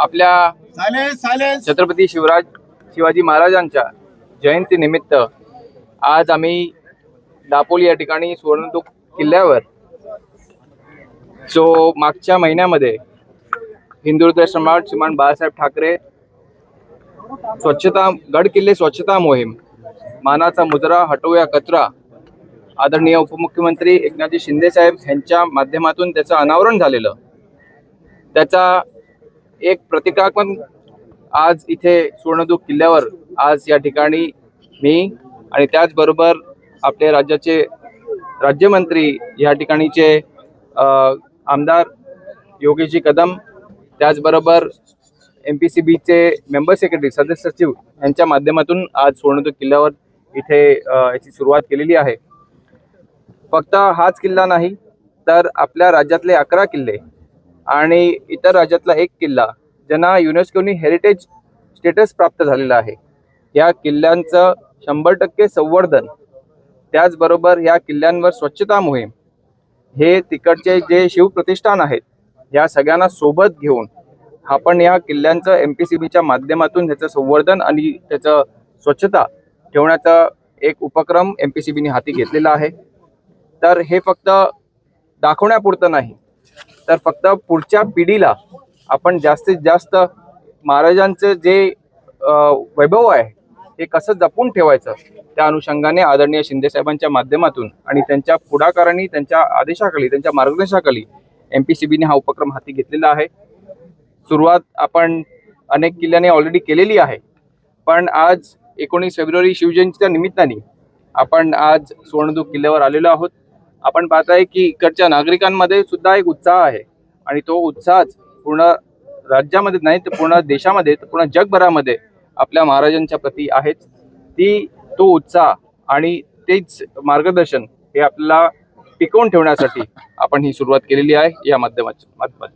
आपल्या छत्रपती शिवाजी महाराजांच्या जयंतीनिमित्त आज आम्ही दापोली या ठिकाणी सुवर्णदुर्ग किल्ल्यावर जो मागच्या महिन्यामध्ये हिंदुहृदय सम्राट श्रीमान बाळासाहेब ठाकरे गड किल्ले स्वच्छता मोहीम मानाचा मुजरा हटवूया कचरा आदरणीय उपमुख्यमंत्री एकनाथजी शिंदे साहेब यांच्या माध्यमातून त्याचं अनावरण झालेलं, त्याचा एक प्रतिकात्मक आज इथे सुवर्णदुर्ग किल्ल्यावर आज या ठिकाणी मी आणि त्याचबरोबर आपले राज्याचे राज्यमंत्री या ठिकाणीचे आमदार योगेशजी कदम, त्याचबरोबर MPCBचे मेंबर सेक्रेटरी सदस्य सचिव यांच्या माध्यमातून आज सुवर्णदुर्ग किल्ल्यावर इथे याची सुरुवात केलेली आहे. फक्त हाच किल्ला नाही तर आपल्या राज्यातले 11 किल्ले आणि इतर राज्यातला एक किल्ला ज्यांना युनेस्कोनी हेरिटेज स्टेटस प्राप्त झालेला आहे, या किल्ल्यांचं 100% संवर्धन, त्याचबरोबर या किल्ल्यांवर स्वच्छता मोहीम, हे तिकडचे जे शिवप्रतिष्ठान आहेत या सगळ्यांना सोबत घेऊन आपण या किल्ल्यांचं MPCBच्या माध्यमातून त्याचं संवर्धन आणि त्याचं स्वच्छता ठेवण्याचा एक उपक्रम MPCBने हाती घेतलेला आहे. तर हे फक्त दाखवण्यापुरतं नाही, तर फक्त पुढच्या पिढीला आपण जास्तीत जास्त महाराजांचं जे वैभव आहे हे कसं जपून ठेवायचं, त्या अनुषंगाने आदरणीय शिंदे साहेबांच्या माध्यमातून आणि त्यांच्या पुढाकारांनी, त्यांच्या आदेशाखाली, त्यांच्या मार्गदर्शनाखाली MPCBने हा उपक्रम हाती घेतलेला आहे. सुरुवात आपण अनेक किल्ल्याने ऑलरेडी केलेली आहे, पण आज 19 फेब्रुवारी शिवजयंतीच्या निमित्ताने आपण आज सुवर्णदुर्ग किल्ल्यावर आलेलो आहोत. आपण पाहताय की इकडच्या नागरिकांमध्ये सुद्धा एक उत्साह आहे आणि तो उत्साह पूर्ण राज्यामध्ये नाही तर पूर्ण देशामध्ये, तर पूर्ण जगभरामध्ये आपल्या महाराजांच्या प्रती आहेच. तो उत्साह आणि तेच मार्गदर्शन हे आपल्याला टिकवून ठेवण्यासाठी आपण ही सुरुवात केलेली आहे या माध्यमातून.